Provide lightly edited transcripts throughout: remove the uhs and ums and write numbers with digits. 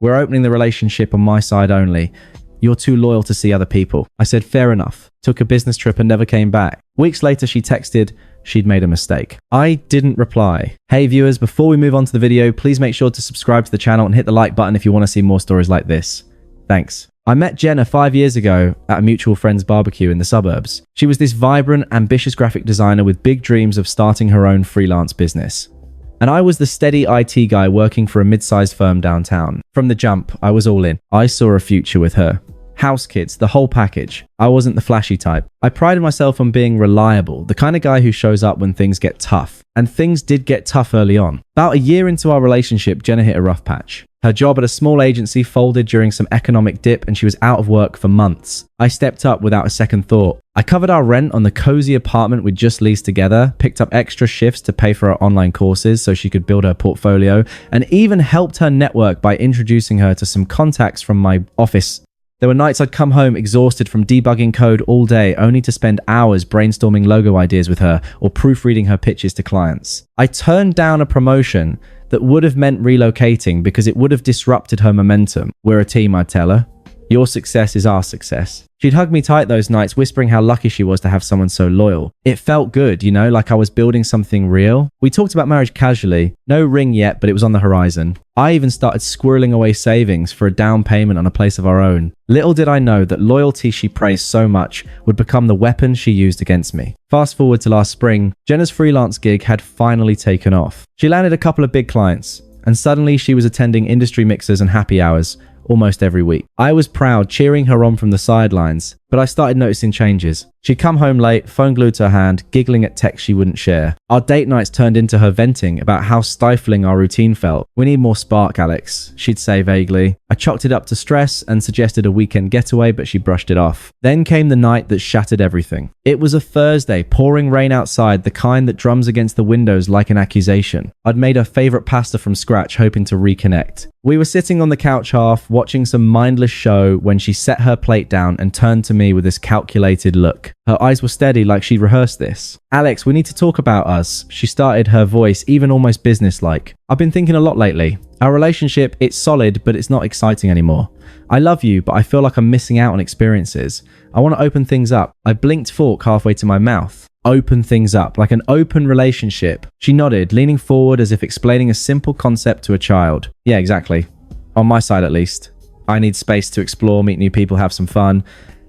We're opening the relationship on my side only. You're too loyal to see other people. I said, fair enough. Took a business trip and never came back. Weeks later, she texted she'd made a mistake. I didn't reply. Hey viewers, before we move on to the video, please make sure to subscribe to the channel and hit the like button if you want to see more stories like this. Thanks. I met Jenna 5 years ago at a mutual friend's barbecue in the suburbs. She was this vibrant, ambitious graphic designer with big dreams of starting her own freelance business. And I was the steady IT guy working for a mid-sized firm downtown. From the jump, I was all in. I saw a future with her. House kids, the whole package. I wasn't the flashy type. I prided myself on being reliable, the kind of guy who shows up when things get tough. And things did get tough early on. About a year into our relationship, Jenna hit a rough patch. Her job at a small agency folded during some economic dip and she was out of work for months. I stepped up without a second thought. I covered our rent on the cozy apartment we'd just leased together, picked up extra shifts to pay for her online courses so she could build her portfolio, and even helped her network by introducing her to some contacts from my office. There were nights I'd come home exhausted from debugging code all day, only to spend hours brainstorming logo ideas with her or proofreading her pitches to clients. I turned down a promotion that would have meant relocating because it would have disrupted her momentum. We're a team, I'd tell her. Your success is our success. She'd hug me tight those nights, whispering how lucky she was to have someone so loyal. It felt good, you know, like I was building something real. We talked about marriage casually. No ring yet, but it was on the horizon. I even started squirreling away savings for a down payment on a place of our own. Little did I know that loyalty she praised so much would become the weapon she used against me. Fast forward to last spring, Jenna's freelance gig had finally taken off. She landed a couple of big clients, and suddenly she was attending industry mixers and happy hours almost every week. I was proud, cheering her on from the sidelines, but I started noticing changes. She'd come home late, phone glued to her hand, giggling at texts she wouldn't share. Our date nights turned into her venting about how stifling our routine felt. We need more spark, Alex, she'd say vaguely. I chalked it up to stress and suggested a weekend getaway, but she brushed it off. Then came the night that shattered everything. It was a Thursday, pouring rain outside, the kind that drums against the windows like an accusation. I'd made her favorite pasta from scratch, hoping to reconnect. We were sitting on the couch half, watching some mindless show when she set her plate down and turned to me with this calculated look. Her eyes were steady like she'd rehearsed this. Alex, we need to talk about us. She started, her voice even almost businesslike. I've been thinking a lot lately. Our relationship, it's solid, but it's not exciting anymore. I love you, but I feel like I'm missing out on experiences. I want to open things up. I blinked fork halfway to my mouth. Open things up, like an open relationship. She nodded, leaning forward as if explaining a simple concept to a child. Yeah, exactly. On my side, at least. I need space to explore, meet new people, have some fun.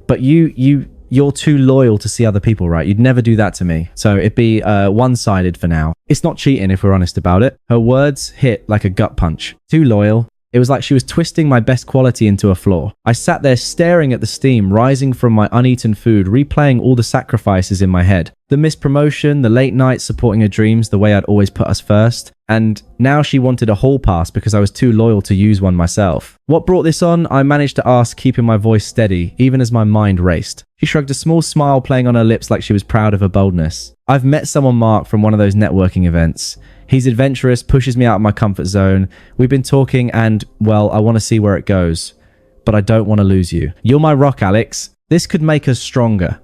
But you're too loyal to see other people, right? You'd never do that to me. So it'd be one-sided for now. It's not cheating if we're honest about it. Her words hit like a gut punch. Too loyal. It was like she was twisting my best quality into a flaw. I sat there staring at the steam rising from my uneaten food, replaying all the sacrifices in my head. The missed promotion, the late nights supporting her dreams the way I'd always put us first. And now she wanted a hall pass because I was too loyal to use one myself. What brought this on? I managed to ask, keeping my voice steady, even as my mind raced. She shrugged a small smile playing on her lips like she was proud of her boldness. I've met someone, Mark, from one of those networking events. He's adventurous, pushes me out of my comfort zone. We've been talking and, well, I want to see where it goes. But I don't want to lose you. You're my rock, Alex. This could make us stronger.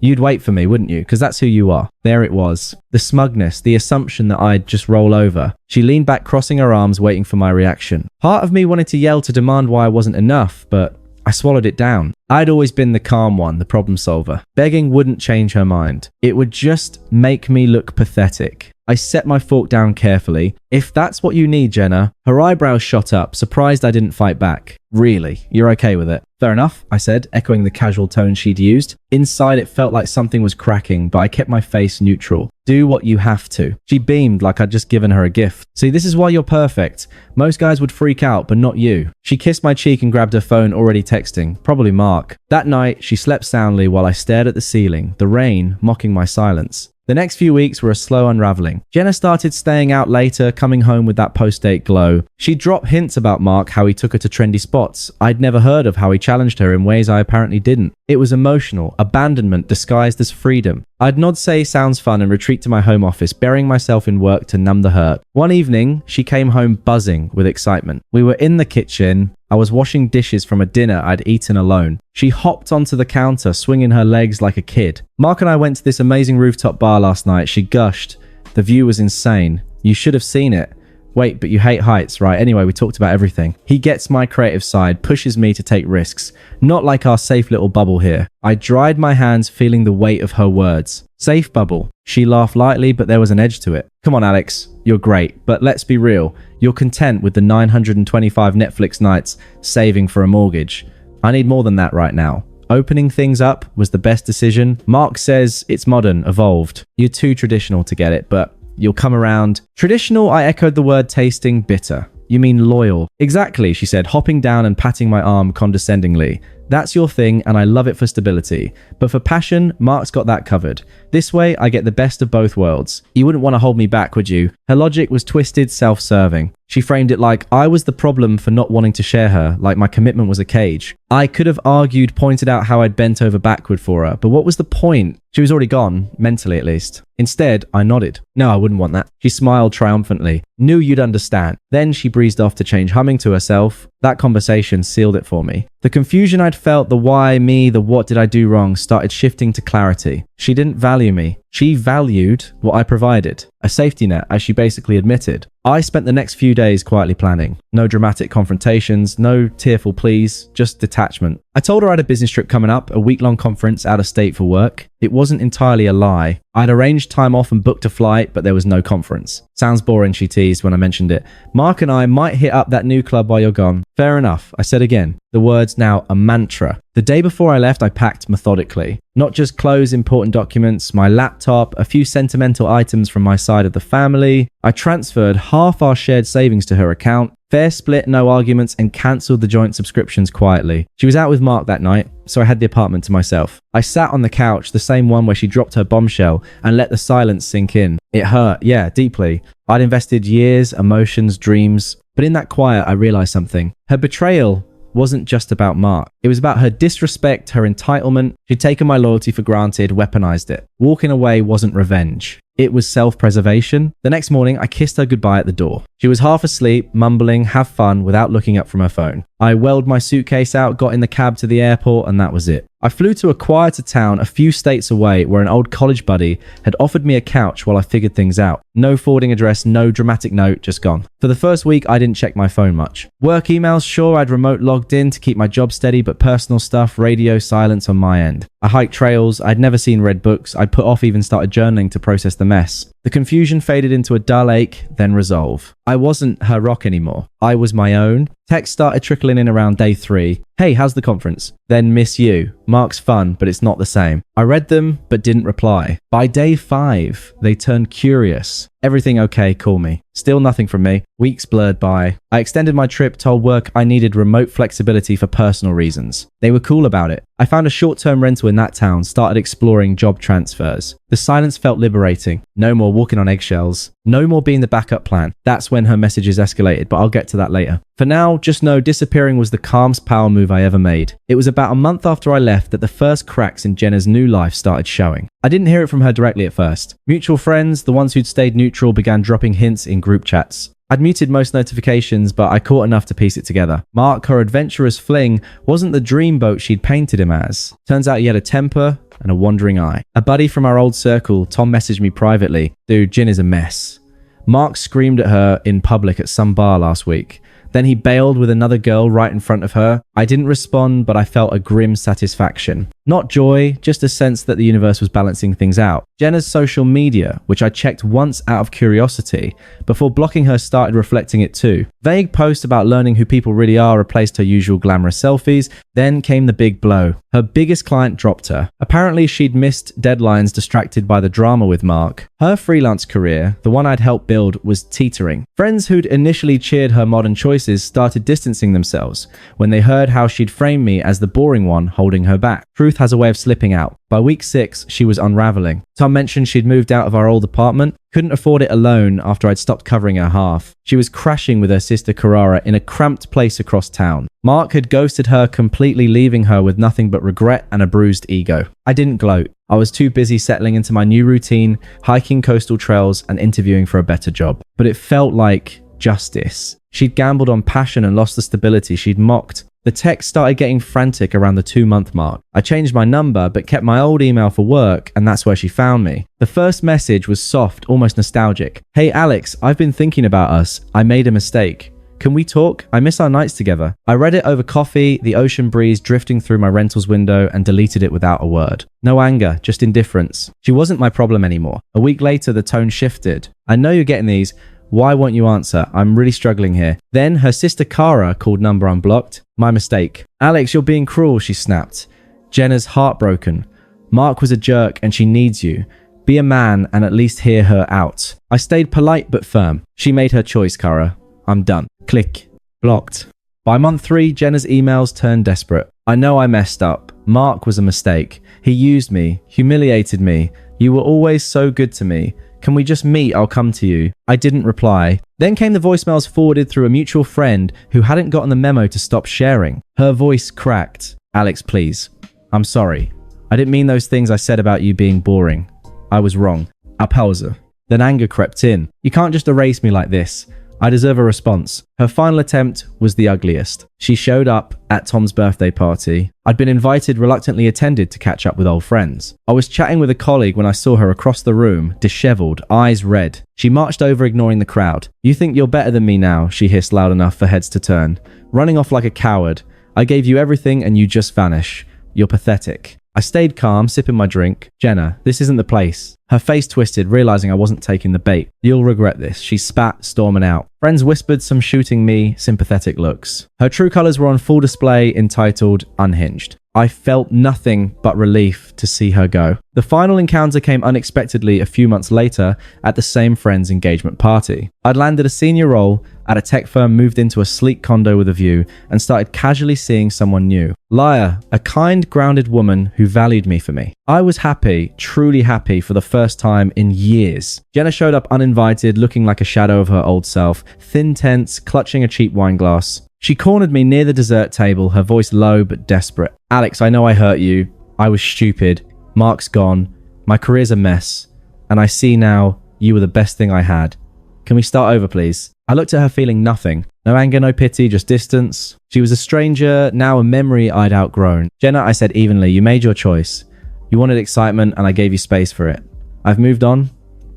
You'd wait for me, wouldn't you? Because that's who you are. There it was. The smugness, the assumption that I'd just roll over. She leaned back, crossing her arms, waiting for my reaction. Part of me wanted to yell to demand why I wasn't enough, but I swallowed it down. I'd always been the calm one, the problem solver. Begging wouldn't change her mind. It would just make me look pathetic. I set my fork down carefully. If that's what you need, Jenna. Her eyebrows shot up, surprised I didn't fight back. Really? You're okay with it? Fair enough, I said, echoing the casual tone she'd used. Inside, it felt like something was cracking, but I kept my face neutral. Do what you have to. She beamed like I'd just given her a gift. See, this is why you're perfect. Most guys would freak out, but not you. She kissed my cheek and grabbed her phone, already texting. Probably Mark. That night, she slept soundly while I stared at the ceiling, the rain mocking my silence. The next few weeks were a slow unraveling. Jenna started staying out later, coming home with that post-date glow. She'd drop hints about Mark, how he took her to trendy spots. I'd never heard of how he challenged her in ways I apparently didn't. It was emotional, abandonment disguised as freedom. I'd nod say sounds fun and retreat to my home office, burying myself in work to numb the hurt. One evening, she came home buzzing with excitement. We were in the kitchen. I was washing dishes from a dinner I'd eaten alone. She hopped onto the counter, swinging her legs like a kid. Mark and I went to this amazing rooftop bar last night. She gushed. The view was insane. You should have seen it. Wait, but you hate heights, right? Anyway, we talked about everything. He gets my creative side, pushes me to take risks. Not like our safe little bubble here. I dried my hands, feeling the weight of her words. Safe bubble. She laughed lightly, but there was an edge to it. Come on, Alex. You're great, but let's be real. You're content with the 925 Netflix nights saving for a mortgage. I need more than that right now. Opening things up was the best decision. Mark says it's modern, evolved. You're too traditional to get it, but you'll come around. Traditional, I echoed the word, tasting bitter. You mean loyal? Exactly, she said, hopping down and patting my arm condescendingly. That's your thing, and I love it for stability. But for passion, Mark's got that covered. This way, I get the best of both worlds. You wouldn't want to hold me back, would you? Her logic was twisted, self-serving. She framed it like I was the problem for not wanting to share her, like my commitment was a cage. I could have argued, pointed out how I'd bent over backward for her, but what was the point? She was already gone, mentally at least. Instead, I nodded. No, I wouldn't want that. She smiled triumphantly. Knew you'd understand. Then she breezed off to change, humming to herself. That conversation sealed it for me. The confusion I'd felt, the why me, the what did I do wrong, started shifting to clarity. She didn't value me. She valued what I provided. A safety net, as she basically admitted. I spent the next few days quietly planning. No dramatic confrontations, no tearful pleas, just detachment. I told her I had a business trip coming up, a week-long conference out of state for work. It wasn't entirely a lie. I'd arranged time off and booked a flight, but there was no conference. Sounds boring, she teased when I mentioned it. Mark and I might hit up that new club while you're gone. Fair enough, I said again. The word's now a mantra. The day before I left, I packed methodically. Not just clothes, important documents, my laptop, a few sentimental items from my side of the family. I transferred half our shared savings to her account, fair split, no arguments, and cancelled the joint subscriptions quietly. She was out with Mark that night, so I had the apartment to myself. I sat on the couch, the same one where she dropped her bombshell, and let the silence sink in. It hurt, yeah, deeply. I'd invested years, emotions, dreams, but in that quiet, I realized something. Her betrayal wasn't just about Mark. It was about her disrespect, her entitlement. She'd taken my loyalty for granted, weaponized it. Walking away wasn't revenge. It was self-preservation. The next morning, I kissed her goodbye at the door. She was half asleep, mumbling, have fun, without looking up from her phone. I welled my suitcase out, got in the cab to the airport, and that was it. I flew to a quieter town a few states away where an old college buddy had offered me a couch while I figured things out. No forwarding address, no dramatic note, just gone. For the first week, I didn't check my phone much. Work emails, sure, I'd remote logged in to keep my job steady, but personal stuff, radio silence on my end. I hiked trails, I'd never seen read books, I'd put off even started journaling to process the mess. The confusion faded into a dull ache, then resolve. I wasn't her rock anymore. I was my own. Texts started trickling in around day 3. Hey, how's the conference? Then miss you. Mark's fun, but it's not the same. I read them, but didn't reply. By day 5, they turned curious. Everything okay, call me. Still nothing from me. Weeks blurred by. I extended my trip, told work I needed remote flexibility for personal reasons. They were cool about it. I found a short-term rental in that town, started exploring job transfers. The silence felt liberating. No more walking on eggshells. No more being the backup plan. That's when her messages escalated, but I'll get to that later. For now, just know disappearing was the calmest power move I ever made. It was about a month after I left that the first cracks in Jenna's new life started showing. I didn't hear it from her directly at first. Mutual friends, the ones who'd stayed neutral, began dropping hints in group chats. I'd muted most notifications, but I caught enough to piece it together. Mark, her adventurous fling, wasn't the dreamboat she'd painted him as. Turns out he had a temper and a wandering eye. A buddy from our old circle, Tom, messaged me privately. Dude, Jin is a mess. Mark screamed at her in public at some bar last week. Then he bailed with another girl right in front of her. I didn't respond, but I felt a grim satisfaction. Not joy, just a sense that the universe was balancing things out. Jenna's social media, which I checked once out of curiosity, before blocking her started reflecting it too. Vague posts about learning who people really are replaced her usual glamorous selfies. Then came the big blow. Her biggest client dropped her. Apparently she'd missed deadlines distracted by the drama with Mark. Her freelance career, the one I'd helped build, was teetering. Friends who'd initially cheered her modern choices started distancing themselves when they heard how she'd framed me as the boring one holding her back. Truth has a way of slipping out. By week 6, she was unraveling. Tom mentioned she'd moved out of our old apartment, couldn't afford it alone after I'd stopped covering her half. She was crashing with her sister Carrara in a cramped place across town. Mark had ghosted her, completely leaving her with nothing but regret and a bruised ego. I didn't gloat. I was too busy settling into my new routine, hiking coastal trails and interviewing for a better job. But it felt like justice. She'd gambled on passion and lost the stability she'd mocked. The text started getting frantic around the 2-month mark. I changed my number but kept my old email for work, and that's where she found me. The first message was soft, almost nostalgic. "Hey Alex, I've been thinking about us. I made a mistake. Can we talk? I miss our nights together." I read it over coffee, the ocean breeze drifting through my rental's window, and deleted it without a word. No anger, just indifference. She wasn't my problem anymore. A week later, the tone shifted. "I know you're getting these. Why won't you answer? I'm really struggling here." Then her sister Cara called number unblocked. "My mistake." "Alex, you're being cruel," she snapped. "Jenna's heartbroken. Mark was a jerk and she needs you. Be a man and at least hear her out." I stayed polite but firm. "She made her choice, Cara. I'm done." Click. Blocked. By month 3, Jenna's emails turned desperate. "I know I messed up. Mark was a mistake. He used me, humiliated me. You were always so good to me. Can we just meet? I'll come to you." I didn't reply. Then came the voicemails forwarded through a mutual friend who hadn't gotten the memo to stop sharing. Her voice cracked. "Alex, please. I'm sorry. I didn't mean those things I said about you being boring. I was wrong." Pause. Then anger crept in. "You can't just erase me like this. I deserve a response." Her final attempt was the ugliest. She showed up at Tom's birthday party. I'd been invited, reluctantly attended to catch up with old friends. I was chatting with a colleague when I saw her across the room, disheveled, eyes red. She marched over, ignoring the crowd. "You think you're better than me now," she hissed loud enough for heads to turn. "Running off like a coward. I gave you everything and you just vanish. You're pathetic." I stayed calm, sipping my drink. "Jenna, this isn't the place." Her face twisted, realizing I wasn't taking the bait. "You'll regret this," she spat, storming out. Friends whispered some shooting me sympathetic looks. Her true colors were on full display, entitled Unhinged. I felt nothing but relief to see her go. The final encounter came unexpectedly a few months later at the same friend's engagement party. I'd landed a senior role at a tech firm, moved into a sleek condo with a view, and started casually seeing someone new. Laia, a kind, grounded woman who valued me for me. I was happy, truly happy for the first time in years. Jenna showed up uninvited, looking like a shadow of her old self, thin, tense, clutching a cheap wine glass. She cornered me near the dessert table, her voice low but desperate. "Alex, I know I hurt you. I was stupid. Mark's gone. My career's a mess. And I see now you were the best thing I had. Can we start over, please?" I looked at her feeling nothing. No anger, no pity, just distance. She was a stranger, now a memory I'd outgrown. "Jenna," I said evenly, "you made your choice. You wanted excitement and I gave you space for it. I've moved on.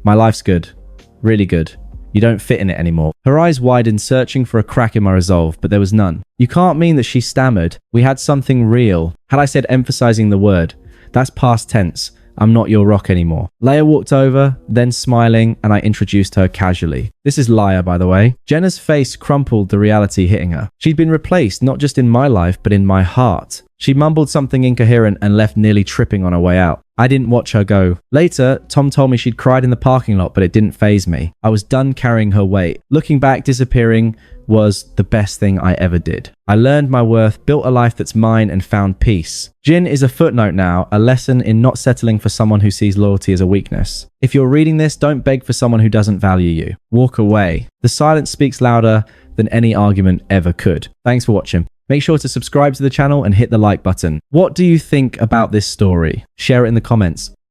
My life's good. Really good. You don't fit in it anymore." Her eyes widened, searching for a crack in my resolve, but there was none. "You can't mean that," she stammered. "We had something real." Had I said, emphasizing the word. "That's past tense. I'm not your rock anymore." Laia walked over, then smiling, and I introduced her casually. "This is Laia, by the way." Jenna's face crumpled, the reality hitting her. She'd been replaced, not just in my life, but in my heart. She mumbled something incoherent and left, nearly tripping on her way out. I didn't watch her go. Later, Tom told me she'd cried in the parking lot, but it didn't faze me. I was done carrying her weight. Looking back, disappearing was the best thing I ever did. I learned my worth, built a life that's mine, and found peace. Jin is a footnote now, a lesson in not settling for someone who sees loyalty as a weakness. If you're reading this, don't beg for someone who doesn't value you. Walk away. The silence speaks louder than any argument ever could. Thanks for watching. Make sure to subscribe to the channel and hit the like button. What do you think about this story? Share it in the comments.